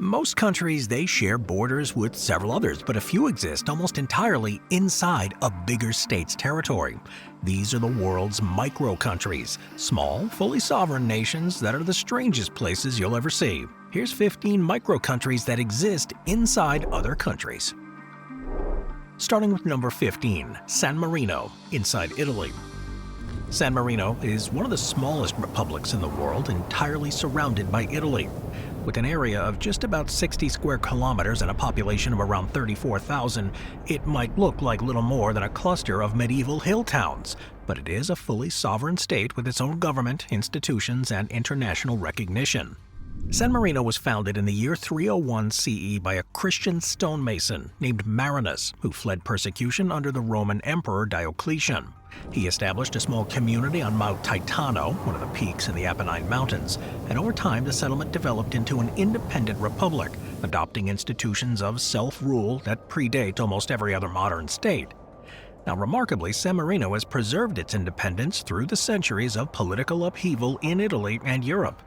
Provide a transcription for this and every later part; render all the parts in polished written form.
Most countries, they share borders with several others, but a few exist almost entirely inside a bigger state's territory. These are the world's micro-countries, small, fully sovereign nations that are the strangest places you'll ever see. Here's 15 micro-countries that exist inside other countries. Starting with number 15, San Marino, inside Italy. San Marino is one of the smallest republics in the world, entirely surrounded by Italy. With an area of just about 60 square kilometers and a population of around 34,000, it might look like little more than a cluster of medieval hill towns, but it is a fully sovereign state with its own government, institutions, and international recognition. San Marino was founded in the year 301 CE by a Christian stonemason named Marinus, who fled persecution under the Roman Emperor Diocletian. He established a small community on Mount Titano, one of the peaks in the Apennine Mountains, and over time the settlement developed into an independent republic, adopting institutions of self-rule that predate almost every other modern state. Now, remarkably, San Marino has preserved its independence through the centuries of political upheaval in Italy and Europe.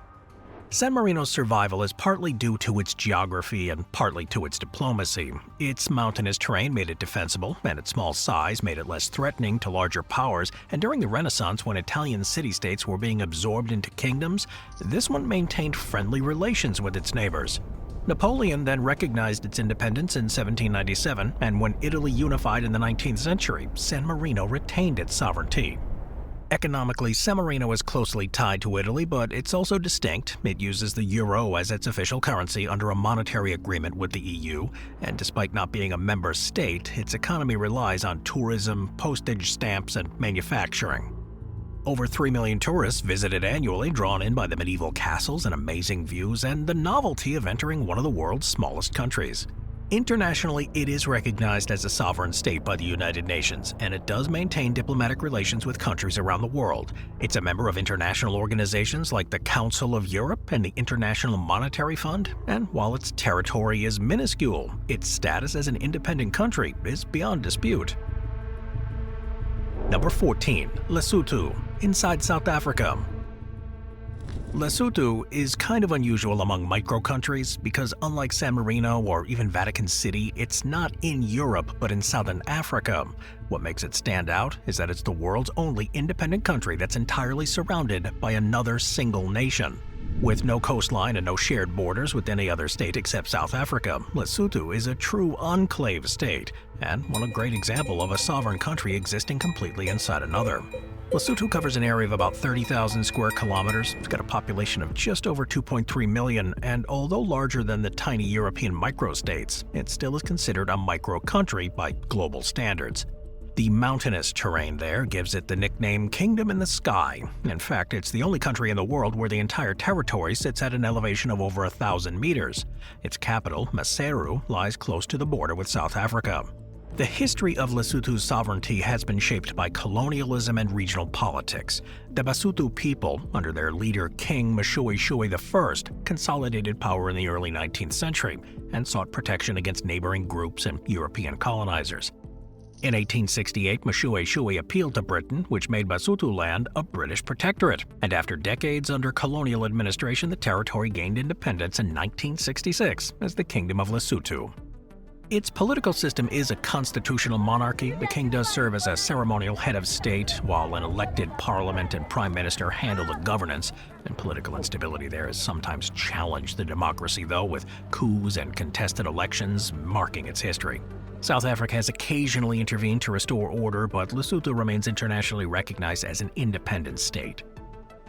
San Marino's survival is partly due to its geography and partly to its diplomacy. Its mountainous terrain made it defensible, and its small size made it less threatening to larger powers, and during the Renaissance, when Italian city-states were being absorbed into kingdoms, this one maintained friendly relations with its neighbors. Napoleon then recognized its independence in 1797, and when Italy unified in the 19th century, San Marino retained its sovereignty. Economically, San Marino is closely tied to Italy, but it's also distinct. It uses the euro as its official currency under a monetary agreement with the EU, and despite not being a member state, its economy relies on tourism, postage stamps, and manufacturing. Over 3 million tourists visit it annually, drawn in by the medieval castles and amazing views and the novelty of entering one of the world's smallest countries. Internationally, it is recognized as a sovereign state by the United Nations, and it does maintain diplomatic relations with countries around the world. It's a member of international organizations like the Council of Europe and the International Monetary Fund, and while its territory is minuscule, its status as an independent country is beyond dispute. Number 14, Lesotho, inside South Africa. Lesotho is kind of unusual among micro-countries because unlike San Marino or even Vatican City, it's not in Europe but in Southern Africa. What makes it stand out is that it's the world's only independent country that's entirely surrounded by another single nation. With no coastline and no shared borders with any other state except South Africa, Lesotho is a true enclave state, and one great example of a sovereign country existing completely inside another. Lesotho covers an area of about 30,000 square kilometers. It's got a population of just over 2.3 million, and although larger than the tiny European microstates, it still is considered a micro-country by global standards. The mountainous terrain there gives it the nickname Kingdom in the Sky. In fact, it's the only country in the world where the entire territory sits at an elevation of over 1,000 meters. Its capital, Maseru, lies close to the border with South Africa. The history of Lesotho's sovereignty has been shaped by colonialism and regional politics. The Basotho people, under their leader King Moshoeshoe I, consolidated power in the early 19th century and sought protection against neighboring groups and European colonizers. In 1868, Moshoeshoe appealed to Britain, which made Basotho land a British protectorate, and after decades under colonial administration, the territory gained independence in 1966 as the Kingdom of Lesotho. Its political system is a constitutional monarchy. The king does serve as a ceremonial head of state, while an elected parliament and prime minister handle the governance, and political instability there has sometimes challenged the democracy, though, with coups and contested elections marking its history. South Africa has occasionally intervened to restore order, but Lesotho remains internationally recognized as an independent state.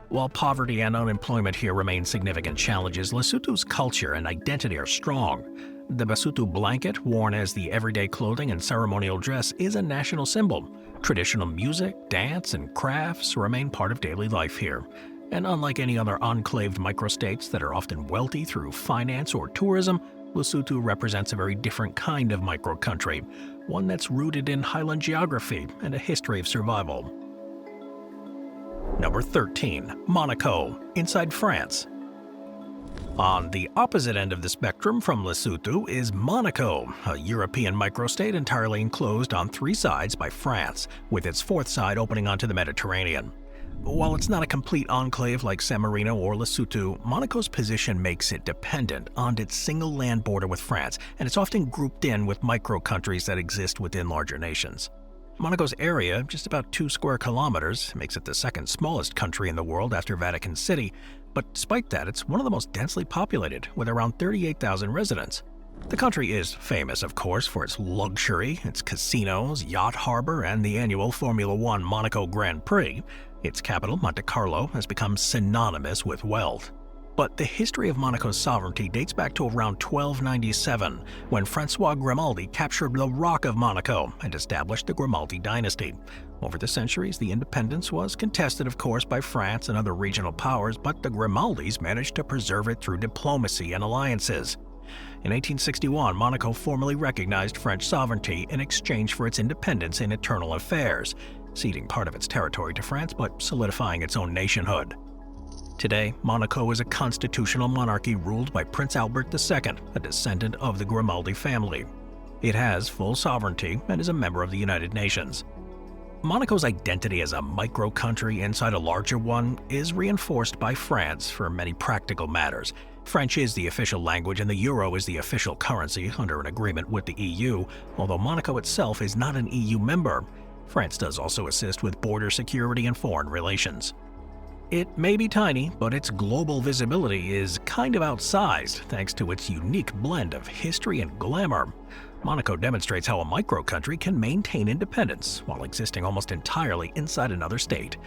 While poverty and unemployment here remain significant challenges, Lesotho's culture and identity are strong. The Basotho blanket, worn as the everyday clothing and ceremonial dress, is a national symbol. Traditional music, dance, and crafts remain part of daily life here. And unlike any other enclaved microstates that are often wealthy through finance or tourism, Lesotho represents a very different kind of micro-country, one that's rooted in highland geography and a history of survival. Number 13, Monaco, inside France. On the opposite end of the spectrum from Lesotho is Monaco, a European microstate entirely enclosed on 3 sides by France, with its 4th side opening onto the Mediterranean. While it's not a complete enclave like San Marino or Lesotho, Monaco's position makes it dependent on its single land border with France, and it's often grouped in with micro-countries that exist within larger nations. Monaco's area, just about 2 square kilometers, makes it the second smallest country in the world after Vatican City, but despite that, it's one of the most densely populated, with around 38,000 residents. The country is famous, of course, for its luxury, its casinos, yacht harbor, and the annual Formula One Monaco Grand Prix. Its capital, Monte Carlo, has become synonymous with wealth. But the history of Monaco's sovereignty dates back to around 1297, when Francois Grimaldi captured the Rock of Monaco and established the Grimaldi dynasty. Over the centuries, the independence was contested, of course, by France and other regional powers, but the Grimaldis managed to preserve it through diplomacy and alliances. In 1861, Monaco formally recognized French sovereignty in exchange for its independence in internal affairs, ceding part of its territory to France but solidifying its own nationhood. Today, Monaco is a constitutional monarchy ruled by Prince Albert II, a descendant of the Grimaldi family. It has full sovereignty and is a member of the United Nations. Monaco's identity as a micro-country inside a larger one is reinforced by France for many practical matters. French is the official language and the euro is the official currency under an agreement with the EU, although Monaco itself is not an EU member. France does also assist with border security and foreign relations. It may be tiny, but its global visibility is kind of outsized thanks to its unique blend of history and glamour. Monaco demonstrates how a micro-country can maintain independence while existing almost entirely inside another state.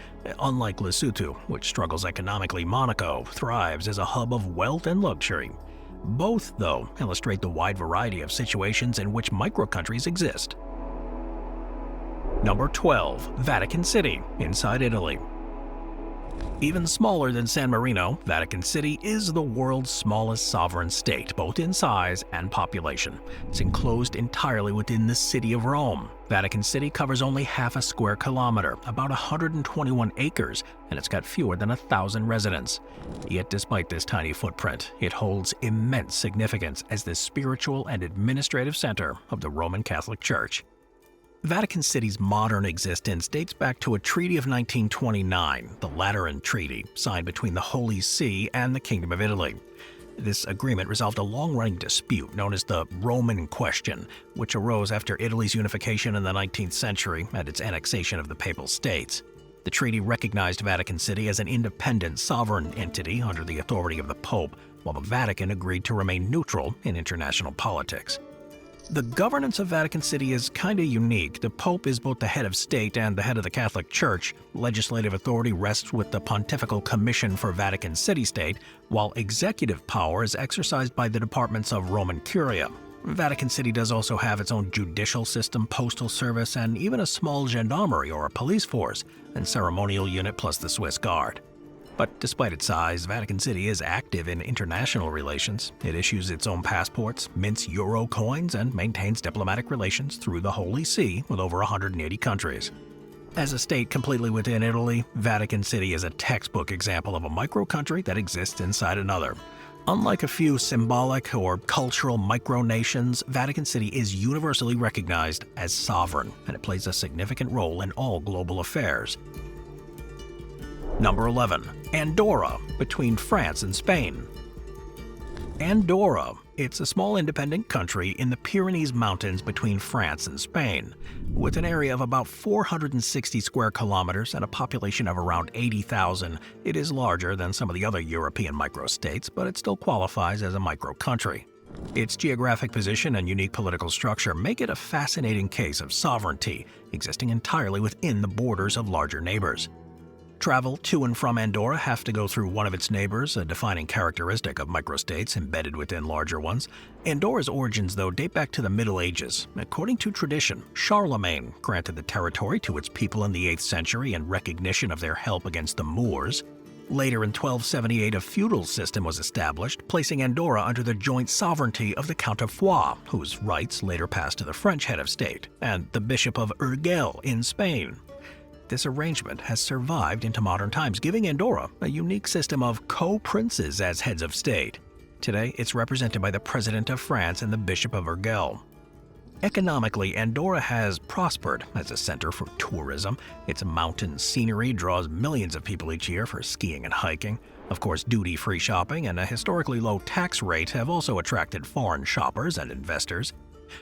Unlike Lesotho, which struggles economically, Monaco thrives as a hub of wealth and luxury. Both, though, illustrate the wide variety of situations in which micro-countries exist. Number 12. Vatican City, inside Italy. Even smaller than San Marino, Vatican City is the world's smallest sovereign state, both in size and population. It's enclosed entirely within the city of Rome. Vatican City covers only half a square kilometer, about 121 acres, and it's got fewer than 1,000 residents. Yet despite this tiny footprint, it holds immense significance as the spiritual and administrative center of the Roman Catholic Church. Vatican City's modern existence dates back to a treaty of 1929, the Lateran Treaty, signed between the Holy See and the Kingdom of Italy. This agreement resolved a long-running dispute known as the Roman Question, which arose after Italy's unification in the 19th century and its annexation of the Papal States. The treaty recognized Vatican City as an independent sovereign entity under the authority of the Pope, while the Vatican agreed to remain neutral in international politics. The governance of Vatican City is kinda unique. The Pope is both the head of state and the head of the Catholic Church. Legislative authority rests with the Pontifical Commission for Vatican City-State, while executive power is exercised by the departments of Roman Curia. Vatican City does also have its own judicial system, postal service, and even a small gendarmerie or a police force, and ceremonial unit plus the Swiss Guard. But despite its size, Vatican City is active in international relations. It issues its own passports, mints euro coins, and maintains diplomatic relations through the Holy See with over 180 countries. As a state completely within Italy, Vatican City is a textbook example of a micro-country that exists inside another. Unlike a few symbolic or cultural micronations, Vatican City is universally recognized as sovereign, and it plays a significant role in all global affairs. Number 11. Andorra, between France and Spain. Andorra. It's a small independent country in the Pyrenees Mountains between France and Spain. With an area of about 460 square kilometers and a population of around 80,000, it is larger than some of the other European microstates, but it still qualifies as a micro-country. Its geographic position and unique political structure make it a fascinating case of sovereignty, existing entirely within the borders of larger neighbors. Travel to and from Andorra have to go through one of its neighbors, a defining characteristic of microstates embedded within larger ones. Andorra's origins, though, date back to the Middle Ages. According to tradition, Charlemagne granted the territory to its people in the 8th century in recognition of their help against the Moors. Later in 1278, a feudal system was established, placing Andorra under the joint sovereignty of the Count of Foix, whose rights later passed to the French head of state, and the Bishop of Urgell in Spain. This arrangement has survived into modern times, giving Andorra a unique system of co-princes as heads of state. Today, it's represented by the President of France and the Bishop of Urgell. Economically, Andorra has prospered as a center for tourism. Its mountain scenery draws millions of people each year for skiing and hiking. Of course, duty-free shopping and a historically low tax rate have also attracted foreign shoppers and investors.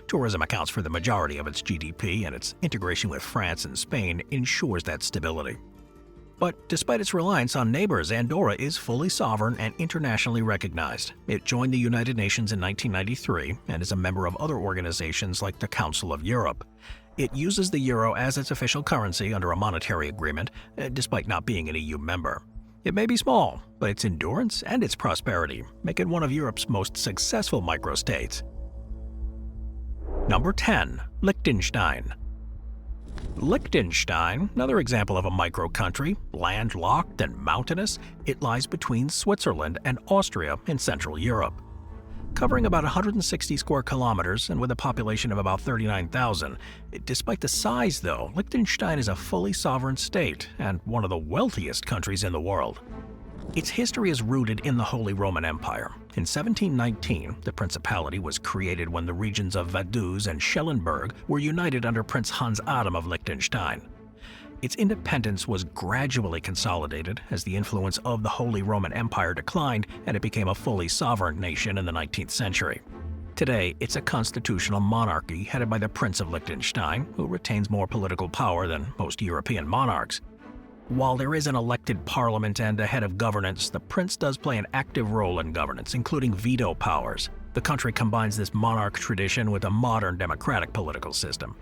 Tourism accounts for the majority of its GDP, and its integration with France and Spain ensures that stability. But despite its reliance on neighbors, Andorra is fully sovereign and internationally recognized. It joined the United Nations in 1993 and is a member of other organizations like the Council of Europe. It uses the euro as its official currency under a monetary agreement, despite not being an EU member. It may be small, but its endurance and its prosperity make it one of Europe's most successful microstates. Number 10. Liechtenstein. Liechtenstein, another example of a micro-country, landlocked and mountainous, it lies between Switzerland and Austria in Central Europe. Covering about 160 square kilometers and with a population of about 39,000, despite the size though, Liechtenstein is a fully sovereign state and one of the wealthiest countries in the world. Its history is rooted in the Holy Roman Empire. In 1719, the principality was created when the regions of Vaduz and Schellenberg were united under Prince Hans Adam of Liechtenstein. Its independence was gradually consolidated as the influence of the Holy Roman Empire declined and it became a fully sovereign nation in the 19th century. Today, it's a constitutional monarchy headed by the Prince of Liechtenstein, who retains more political power than most European monarchs. While there is an elected parliament and a head of governance, the prince does play an active role in governance, including veto powers. The country combines this monarch tradition with a modern democratic political system.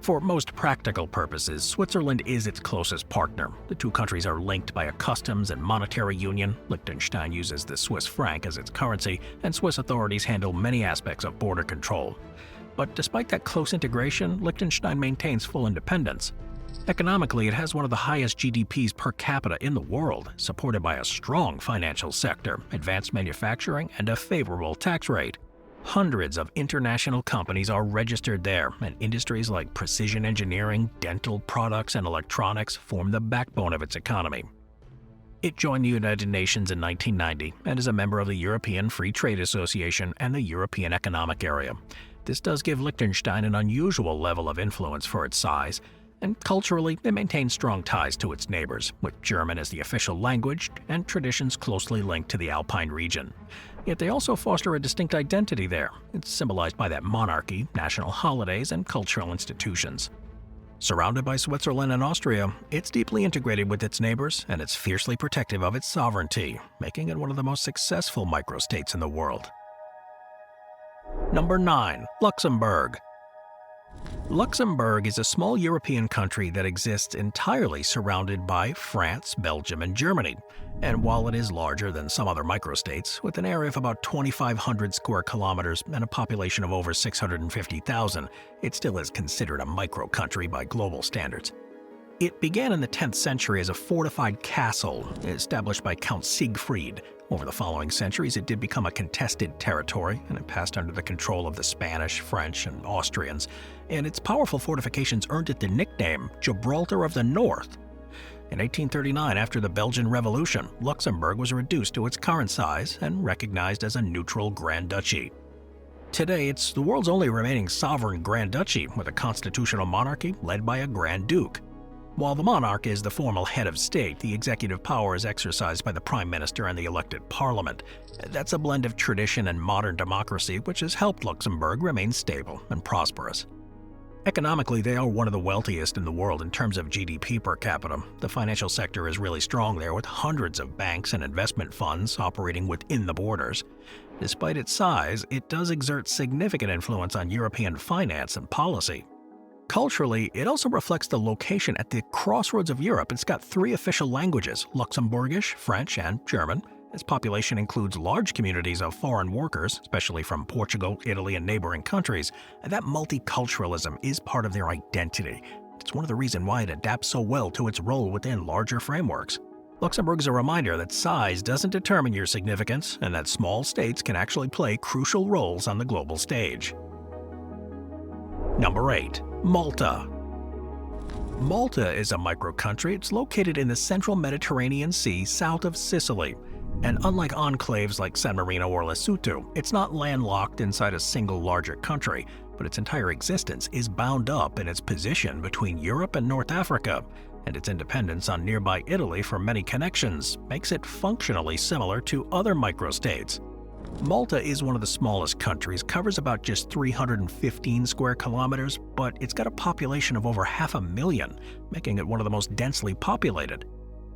For most practical purposes, Switzerland is its closest partner. The two countries are linked by a customs and monetary union. Liechtenstein uses the Swiss franc as its currency, and Swiss authorities handle many aspects of border control. But despite that close integration, Liechtenstein maintains full independence. Economically, it has one of the highest GDPs per capita in the world, supported by a strong financial sector, advanced manufacturing, and a favorable tax rate. Hundreds of international companies are registered there, and industries like precision engineering, dental products, and electronics form the backbone of its economy. It joined the United Nations in 1990 and is a member of the European Free Trade Association and the European Economic Area. This does give Liechtenstein an unusual level of influence for its size, and culturally, it maintains strong ties to its neighbors, with German as the official language and traditions closely linked to the Alpine region. Yet they also foster a distinct identity there. It's symbolized by that monarchy, national holidays, and cultural institutions. Surrounded by Switzerland and Austria, it's deeply integrated with its neighbors, and it's fiercely protective of its sovereignty, making it one of the most successful microstates in the world. Number 9. Luxembourg. Luxembourg is a small European country that exists entirely surrounded by France, Belgium, and Germany. And while it is larger than some other microstates, with an area of about 2,500 square kilometers and a population of over 650,000, it still is considered a micro-country by global standards. It began in the 10th century as a fortified castle established by Count Siegfried. Over the following centuries, it did become a contested territory, and it passed under the control of the Spanish, French, and Austrians, and its powerful fortifications earned it the nickname Gibraltar of the North. In 1839, after the Belgian Revolution, Luxembourg was reduced to its current size and recognized as a neutral Grand Duchy. Today, it's the world's only remaining sovereign Grand Duchy with a constitutional monarchy led by a Grand Duke. While the monarch is the formal head of state, the executive power is exercised by the prime minister and the elected parliament. That's a blend of tradition and modern democracy, which has helped Luxembourg remain stable and prosperous. Economically, they are one of the wealthiest in the world in terms of GDP per capita. The financial sector is really strong there, with hundreds of banks and investment funds operating within the borders. Despite its size, it does exert significant influence on European finance and policy. Culturally, it also reflects the location at the crossroads of Europe. It's got 3 official languages, Luxembourgish, French, and German. Its population includes large communities of foreign workers, especially from Portugal, Italy, and neighboring countries. And that multiculturalism is part of their identity. It's one of the reasons why it adapts so well to its role within larger frameworks. Luxembourg is a reminder that size doesn't determine your significance, and that small states can actually play crucial roles on the global stage. Number 8. Malta. Malta is a micro-country. It's located in the central Mediterranean Sea south of Sicily. And unlike enclaves like San Marino or Lesotho, it's not landlocked inside a single larger country. but its entire existence is bound up in its position between Europe and North Africa, and its independence on nearby Italy for many connections makes it functionally similar to other microstates. Malta is one of the smallest countries, covers about just 315 square kilometers, but it's got a population of over 500,000, making it one of the most densely populated.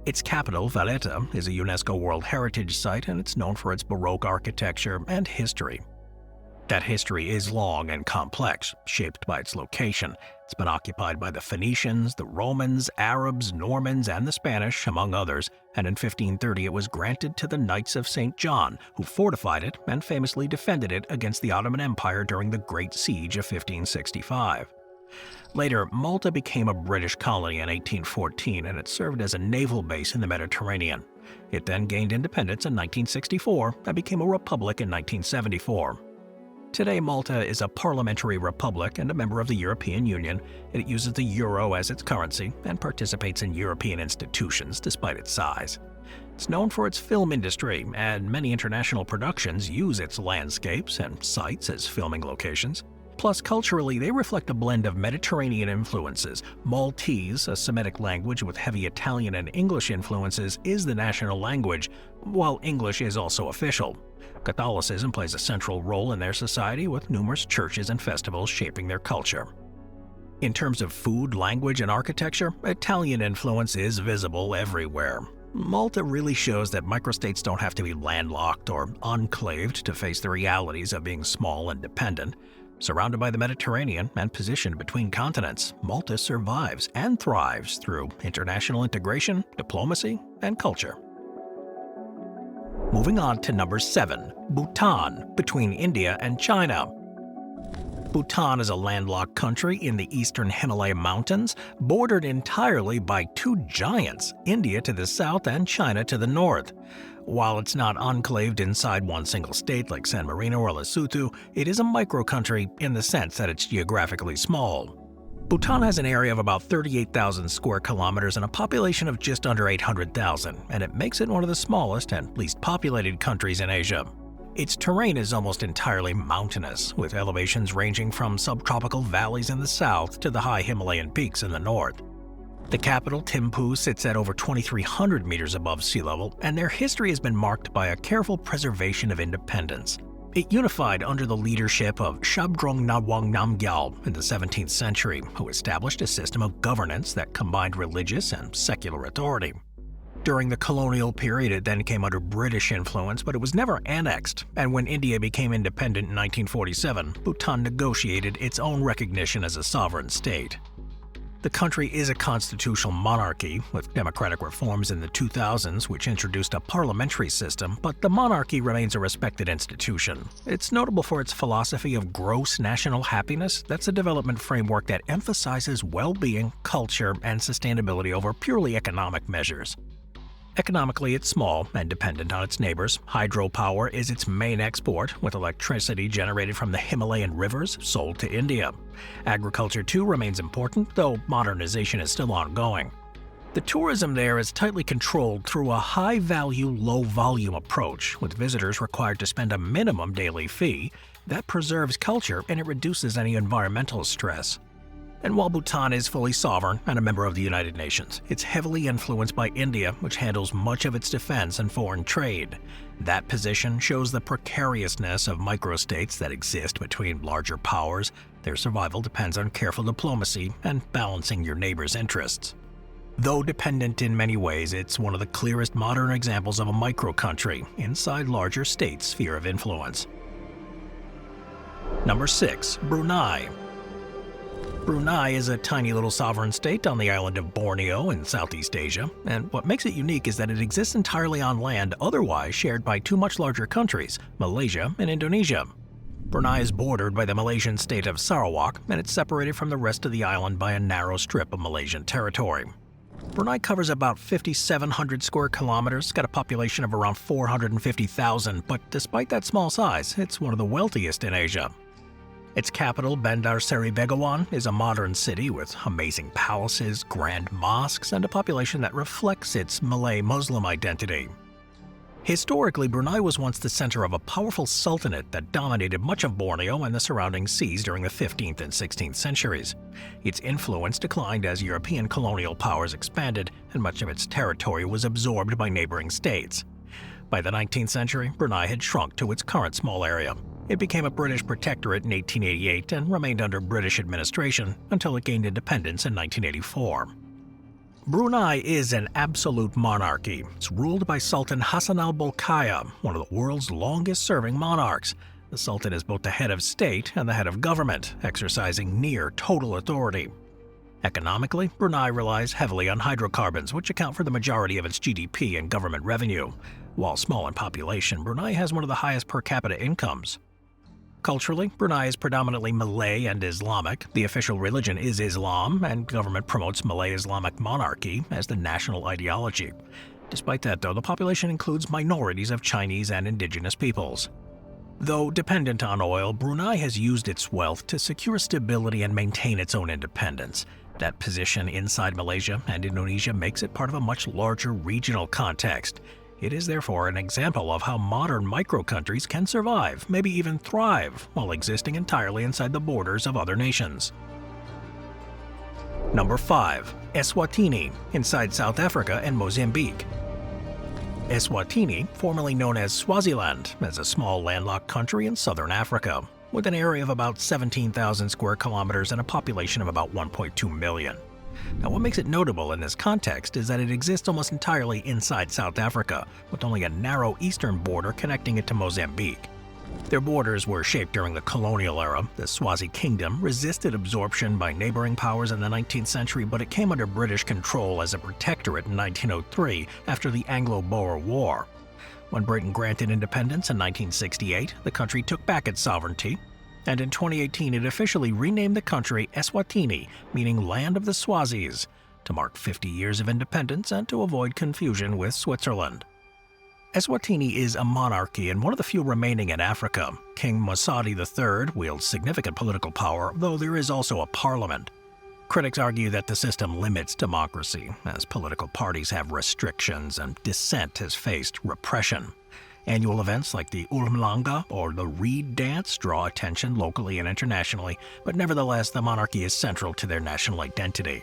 Its capital, Valletta, is a UNESCO World Heritage Site, and it's known for its Baroque architecture and history. That history is long and complex, shaped by its location. It's been occupied by the Phoenicians, the Romans, Arabs, Normans, and the Spanish, among others, and in 1530 it was granted to the Knights of St. John, who fortified it and famously defended it against the Ottoman Empire during the Great Siege of 1565. Later, Malta became a British colony in 1814, and it served as a naval base in the Mediterranean. It then gained independence in 1964 and became a republic in 1974. Today, Malta is a parliamentary republic and a member of the European Union. It uses the euro as its currency and participates in European institutions despite its size. It's known for its film industry, and many international productions use its landscapes and sites as filming locations. Plus, culturally, they reflect a blend of Mediterranean influences. Maltese, a Semitic language with heavy Italian and English influences, is the national language, while English is also official. Catholicism plays a central role in their society, with numerous churches and festivals shaping their culture. In terms of food, language, and architecture, Italian influence is visible everywhere. Malta really shows that microstates don't have to be landlocked or enclaved to face the realities of being small and dependent. Surrounded by the Mediterranean and positioned between continents, Malta survives and thrives through international integration, diplomacy, and culture. Moving on to number 7, Bhutan, between India and China. Bhutan is a landlocked country in the eastern Himalaya mountains, bordered entirely by two giants, India to the south and China to the north. While it's not enclaved inside one single state like San Marino or Lesotho, it is a micro-country in the sense that it's geographically small. Bhutan has an area of about 38,000 square kilometers and a population of just under 800,000, and it makes it one of the smallest and least populated countries in Asia. Its terrain is almost entirely mountainous, with elevations ranging from subtropical valleys in the south to the high Himalayan peaks in the north. The capital, Thimphu, sits at over 2,300 meters above sea level, and their history has been marked by a careful preservation of independence. It unified under the leadership of Shabdrung Ngawang Namgyal in the 17th century, who established a system of governance that combined religious and secular authority. During the colonial period, it then came under British influence, but it was never annexed, and when India became independent in 1947, Bhutan negotiated its own recognition as a sovereign state. The country is a constitutional monarchy, with democratic reforms in the 2000s which introduced a parliamentary system, but the monarchy remains a respected institution. It's notable for its philosophy of gross national happiness. That's a development framework that emphasizes well-being, culture, and sustainability over purely economic measures. Economically, it's small and dependent on its neighbors. Hydropower is its main export, with electricity generated from the Himalayan rivers sold to India. Agriculture, too, remains important, though modernization is still ongoing. The tourism there is tightly controlled through a high-value, low-volume approach, with visitors required to spend a minimum daily fee. That preserves culture and it reduces any environmental stress. And while Bhutan is fully sovereign and a member of the United Nations, it's heavily influenced by India, which handles much of its defense and foreign trade. That position shows the precariousness of microstates that exist between larger powers. Their survival depends on careful diplomacy and balancing your neighbor's interests. Though dependent in many ways, it's one of the clearest modern examples of a micro-country inside larger states' sphere of influence. Number 6. Brunei. Brunei is a tiny little sovereign state on the island of Borneo in Southeast Asia, and what makes it unique is that it exists entirely on land otherwise shared by two much larger countries, Malaysia and Indonesia. Brunei is bordered by the Malaysian state of Sarawak, and it's separated from the rest of the island by a narrow strip of Malaysian territory. Brunei covers about 5,700 square kilometers, got a population of around 450,000, but despite that small size, it's one of the wealthiest in Asia. Its capital, Bandar Seri Begawan, is a modern city with amazing palaces, grand mosques, and a population that reflects its Malay Muslim identity. Historically, Brunei was once the center of a powerful sultanate that dominated much of Borneo and the surrounding seas during the 15th and 16th centuries. Its influence declined as European colonial powers expanded, and much of its territory was absorbed by neighboring states. By the 19th century, Brunei had shrunk to its current small area. It became a British protectorate in 1888 and remained under British administration until it gained independence in 1984. Brunei is an absolute monarchy. It's ruled by Sultan Hassan al-Bolkiah, one of the world's longest-serving monarchs. The Sultan is both the head of state and the head of government, exercising near total authority. Economically, Brunei relies heavily on hydrocarbons, which account for the majority of its GDP and government revenue. While small in population, Brunei has one of the highest per capita incomes. Culturally, Brunei is predominantly Malay and Islamic. The official religion is Islam, and government promotes Malay Islamic monarchy as the national ideology. Despite that, though, the population includes minorities of Chinese and indigenous peoples. Though dependent on oil, Brunei has used its wealth to secure stability and maintain its own independence. That position inside Malaysia and Indonesia makes it part of a much larger regional context. It is therefore an example of how modern micro-countries can survive, maybe even thrive, while existing entirely inside the borders of other nations. Number 5. Eswatini, inside South Africa and Mozambique. Eswatini, formerly known as Swaziland, is a small landlocked country in southern Africa, with an area of about 17,000 square kilometers and a population of about 1.2 million. Now, what makes it notable in this context is that it exists almost entirely inside South Africa, with only a narrow eastern border connecting it to Mozambique. Their borders were shaped during the colonial era. The Swazi kingdom resisted absorption by neighboring powers in the 19th century, but it came under British control as a protectorate in 1903 after the Anglo-Boer War. When Britain granted independence in 1968, the country took back its sovereignty, and in 2018 it officially renamed the country Eswatini, meaning Land of the Swazis, to mark 50 years of independence and to avoid confusion with Switzerland. Eswatini is a monarchy and one of the few remaining in Africa. King Mosadi III wields significant political power, though there is also a parliament. Critics argue that the system limits democracy, as political parties have restrictions and dissent has faced repression. Annual events like the Umhlanga or the Reed Dance draw attention locally and internationally, but nevertheless the monarchy is central to their national identity.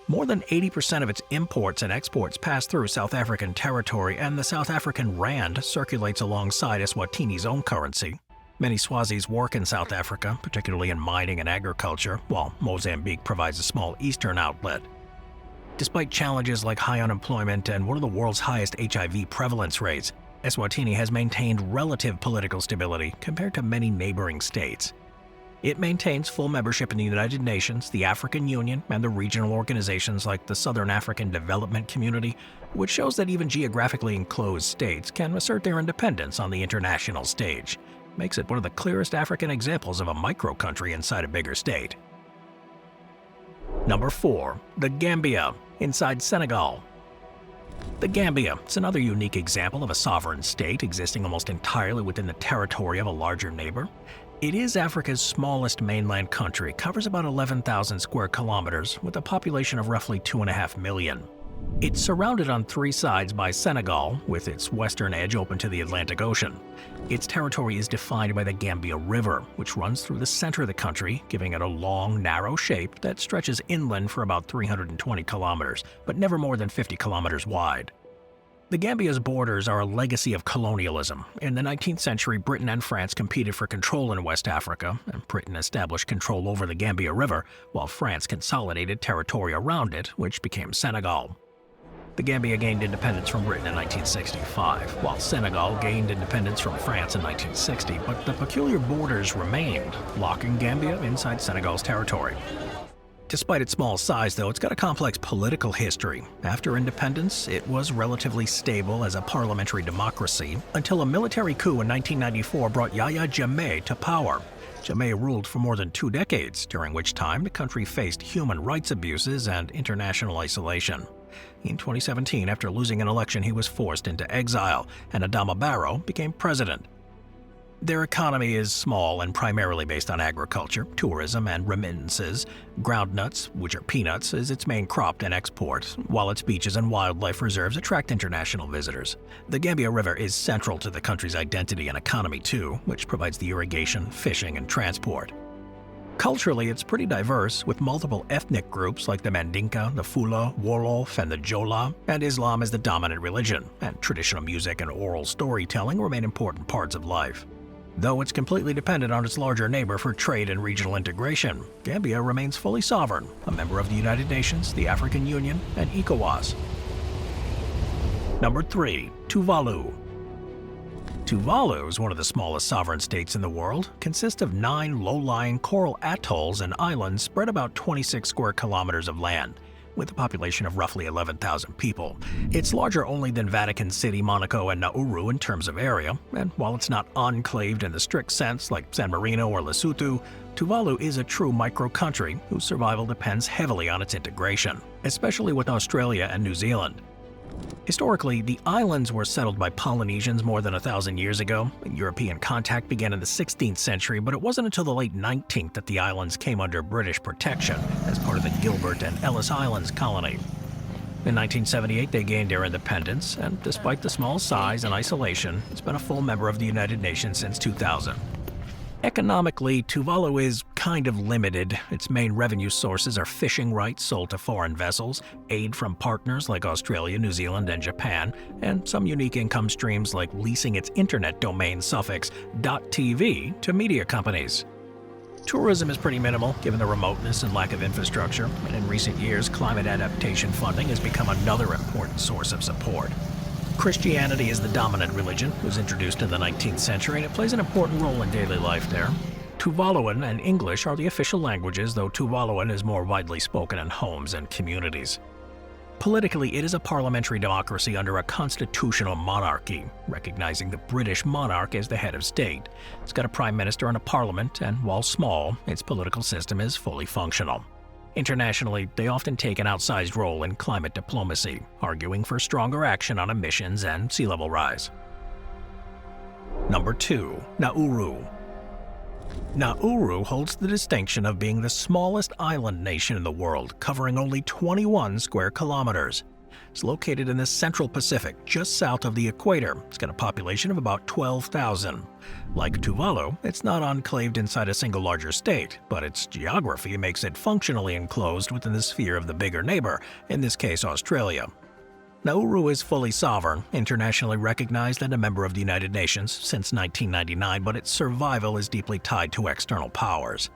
More than 80% of its imports and exports pass through South African territory, and the South African rand circulates alongside Eswatini's own currency. Many Swazis work in South Africa, particularly in mining and agriculture, while Mozambique provides a small eastern outlet. Despite challenges like high unemployment and one of the world's highest HIV prevalence rates, Eswatini has maintained relative political stability compared to many neighboring states. It maintains full membership in the United Nations, the African Union, and the regional organizations like the Southern African Development Community, which shows that even geographically enclosed states can assert their independence on the international stage. Makes it one of the clearest African examples of a micro-country inside a bigger state. Number 4. The Gambia, inside Senegal. The Gambia is another unique example of a sovereign state existing almost entirely within the territory of a larger neighbor. It is Africa's smallest mainland country, covers about 11,000 square kilometers, with a population of roughly 2.5 million. It's surrounded on 3 sides by Senegal, with its western edge open to the Atlantic Ocean. Its territory is defined by the Gambia River, which runs through the center of the country, giving it a long, narrow shape that stretches inland for about 320 kilometers, but never more than 50 kilometers wide. The Gambia's borders are a legacy of colonialism. In the 19th century, Britain and France competed for control in West Africa, and Britain established control over the Gambia River, while France consolidated territory around it, which became Senegal. The Gambia gained independence from Britain in 1965, while Senegal gained independence from France in 1960, but the peculiar borders remained, locking Gambia inside Senegal's territory. Despite its small size, though, it's got a complex political history. After independence, it was relatively stable as a parliamentary democracy until a military coup in 1994 brought Yahya Jammeh to power. Jammeh ruled for more than 2 decades, during which time the country faced human rights abuses and international isolation. In 2017, after losing an election, he was forced into exile, and Adama Barrow became president. Their economy is small and primarily based on agriculture, tourism, and remittances. Groundnuts, which are peanuts, is its main crop and export, while its beaches and wildlife reserves attract international visitors. The Gambia River is central to the country's identity and economy too, which provides the irrigation, fishing, and transport. Culturally, it's pretty diverse, with multiple ethnic groups like the Mandinka, the Fula, Wolof, and the Jola, and Islam is the dominant religion, and traditional music and oral storytelling remain important parts of life. Though it's completely dependent on its larger neighbor for trade and regional integration, Gambia remains fully sovereign, a member of the United Nations, the African Union, and ECOWAS. Number 3. Tuvalu. Tuvalu is one of the smallest sovereign states in the world, consists of 9 low-lying coral atolls and islands spread about 26 square kilometers of land, with a population of roughly 11,000 people. It's larger only than Vatican City, Monaco, and Nauru in terms of area, and while it's not enclaved in the strict sense like San Marino or Lesotho, Tuvalu is a true micro-country whose survival depends heavily on its integration, especially with Australia and New Zealand. Historically, the islands were settled by Polynesians more than 1,000 years ago. European contact began in the 16th century, but it wasn't until the late 19th that the islands came under British protection as part of the Gilbert and Ellice Islands colony. In 1978, they gained their independence, and despite the small size and isolation, it's been a full member of the United Nations since 2000. Economically, Tuvalu is kind of limited. Its main revenue sources are fishing rights sold to foreign vessels, aid from partners like Australia, New Zealand, and Japan, and some unique income streams like leasing its internet domain suffix .tv to media companies. Tourism is pretty minimal given the remoteness and lack of infrastructure, and in recent years, climate adaptation funding has become another important source of support. Christianity is the dominant religion. It was introduced in the 19th century, and it plays an important role in daily life there. Tuvaluan and English are the official languages, though Tuvaluan is more widely spoken in homes and communities. Politically, it is a parliamentary democracy under a constitutional monarchy, recognizing the British monarch as the head of state. It's got a prime minister and a parliament, and while small, its political system is fully functional. Internationally, they often take an outsized role in climate diplomacy, arguing for stronger action on emissions and sea level rise. Number 2. Nauru. Nauru holds the distinction of being the smallest island nation in the world, covering only 21 square kilometers. It's located in the Central Pacific, just south of the equator. It's got a population of about 12,000. Like Tuvalu, it's not enclaved inside a single larger state, but its geography makes it functionally enclosed within the sphere of the bigger neighbor, in this case Australia. Nauru is fully sovereign, internationally recognized and a member of the United Nations since 1999, but its survival is deeply tied to external powers.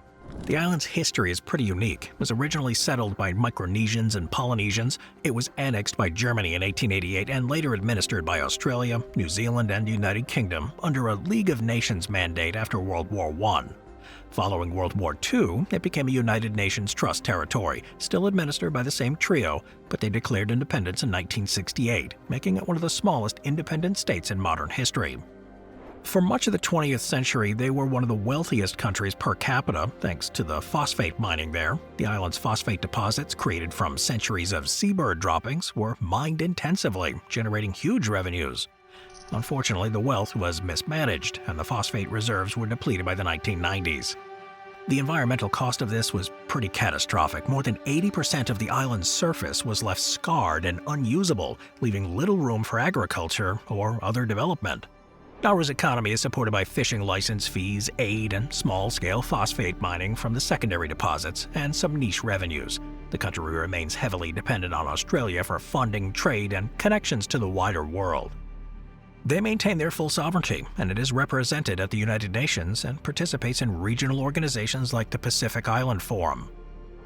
The island's history is pretty unique. It was originally settled by Micronesians and Polynesians. It was annexed by Germany in 1888 and later administered by Australia, New Zealand, and the United Kingdom under a League of Nations mandate after World War I. Following World War II, it became a United Nations Trust territory, still administered by the same trio, but they declared independence in 1968, making it one of the smallest independent states in modern history. For much of the 20th century, they were one of the wealthiest countries per capita, thanks to the phosphate mining there. The island's phosphate deposits, created from centuries of seabird droppings, were mined intensively, generating huge revenues. Unfortunately, the wealth was mismanaged, and the phosphate reserves were depleted by the 1990s. The environmental cost of this was pretty catastrophic. More than 80% of the island's surface was left scarred and unusable, leaving little room for agriculture or other development. Nauru's economy is supported by fishing license fees, aid, and small-scale phosphate mining from the secondary deposits, and some niche revenues. The country remains heavily dependent on Australia for funding, trade, and connections to the wider world. They maintain their full sovereignty, and it is represented at the United Nations and participates in regional organizations like the Pacific Island Forum.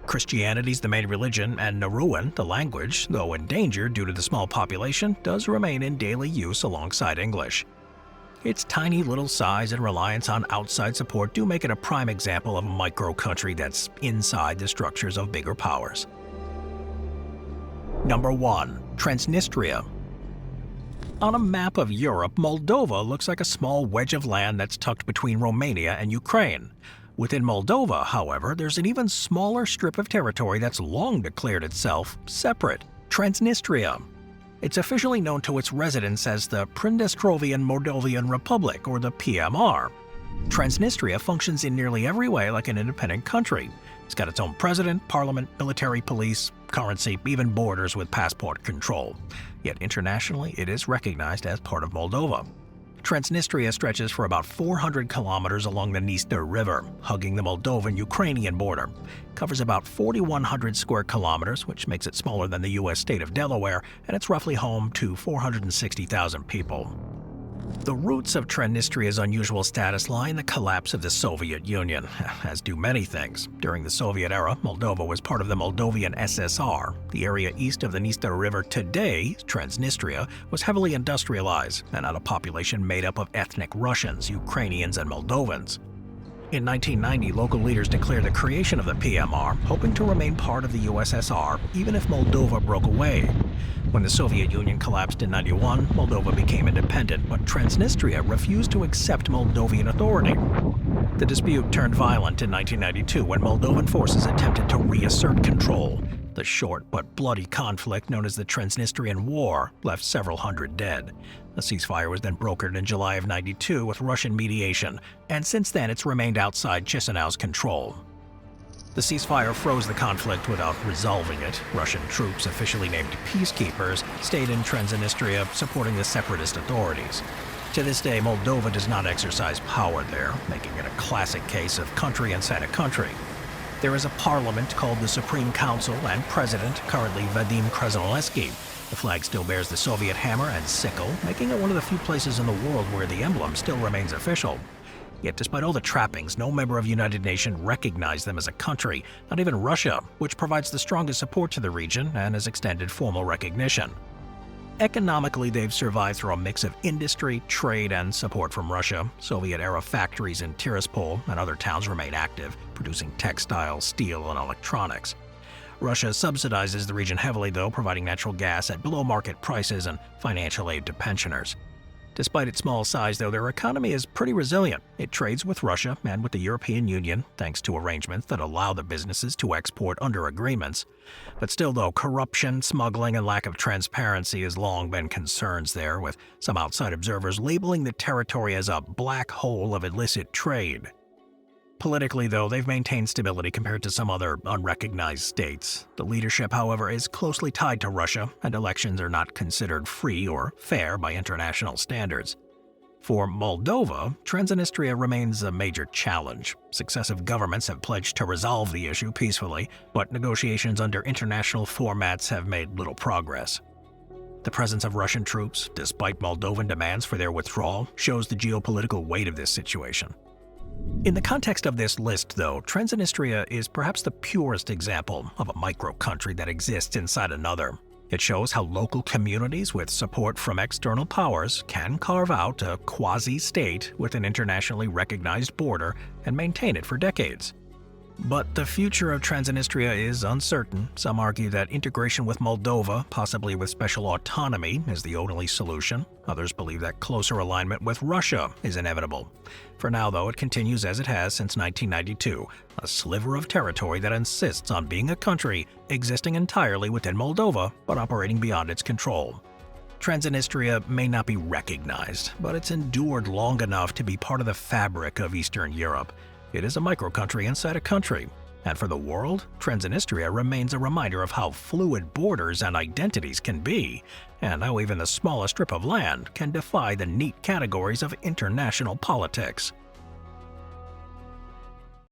Christianity is the main religion, and Nauruan, the language, though endangered due to the small population, does remain in daily use alongside English. Its tiny little size and reliance on outside support do make it a prime example of a micro-country that's inside the structures of bigger powers. Number 1. Transnistria. On a map of Europe, Moldova looks like a small wedge of land that's tucked between Romania and Ukraine. Within Moldova, however, there's an even smaller strip of territory that's long declared itself separate, Transnistria. It's officially known to its residents as the Pridnestrovian Moldovan Republic, or the PMR. Transnistria functions in nearly every way like an independent country. It's got its own president, parliament, military, police, currency, even borders with passport control. Yet internationally, it is recognized as part of Moldova. Transnistria stretches for about 400 kilometers along the Dniester River, hugging the Moldovan-Ukrainian border. It covers about 4,100 square kilometers, which makes it smaller than the U.S. state of Delaware, and it's roughly home to 460,000 people. The roots of Transnistria's unusual status lie in the collapse of the Soviet Union, as do many things. During the Soviet era, Moldova was part of the Moldovan SSR. The area east of the Dniester River today, Transnistria, was heavily industrialized and had a population made up of ethnic Russians, Ukrainians, and Moldovans. In 1990, local leaders declared the creation of the PMR, hoping to remain part of the USSR even if Moldova broke away. When the Soviet Union collapsed in 1991, Moldova became independent, but Transnistria refused to accept Moldovan authority. The dispute turned violent in 1992 when Moldovan forces attempted to reassert control. The short but bloody conflict known as the Transnistrian War left several hundred dead. A ceasefire was then brokered in July of 92 with Russian mediation, and since then it's remained outside Chisinau's control. The ceasefire froze the conflict without resolving it. Russian troops, officially named peacekeepers, stayed in Transnistria, supporting the separatist authorities. To this day, Moldova does not exercise power there, making it a classic case of country inside a country. There is a parliament called the Supreme Council and president, currently Vadim Krasnolevsky. The flag still bears the Soviet hammer and sickle, making it one of the few places in the world where the emblem still remains official. Yet despite all the trappings, no member of the United Nations recognized them as a country, not even Russia, which provides the strongest support to the region and has extended formal recognition. Economically, they've survived through a mix of industry, trade, and support from Russia. Soviet-era factories in Tiraspol and other towns remain active, producing textiles, steel, and electronics. Russia subsidizes the region heavily, though, providing natural gas at below-market prices and financial aid to pensioners. Despite its small size, though, their economy is pretty resilient. It trades with Russia and with the European Union, thanks to arrangements that allow the businesses to export under agreements. But still, though, corruption, smuggling, and lack of transparency has long been concerns there, with some outside observers labeling the territory as a black hole of illicit trade. Politically, though, they've maintained stability compared to some other unrecognized states. The leadership, however, is closely tied to Russia, and elections are not considered free or fair by international standards. For Moldova, Transnistria remains a major challenge. Successive governments have pledged to resolve the issue peacefully, but negotiations under international formats have made little progress. The presence of Russian troops, despite Moldovan demands for their withdrawal, shows the geopolitical weight of this situation. In the context of this list, though, Transnistria is perhaps the purest example of a micro-country that exists inside another. It shows how local communities with support from external powers can carve out a quasi-state with an internationally recognized border and maintain it for decades. But the future of Transnistria is uncertain. Some argue that integration with Moldova, possibly with special autonomy, is the only solution. Others believe that closer alignment with Russia is inevitable. For now, though, it continues as it has since 1992, a sliver of territory that insists on being a country existing entirely within Moldova, but operating beyond its control. Transnistria may not be recognized, but it's endured long enough to be part of the fabric of Eastern Europe. It is a micro-country inside a country, and for the world, Transnistria remains a reminder of how fluid borders and identities can be, and how even the smallest strip of land can defy the neat categories of international politics.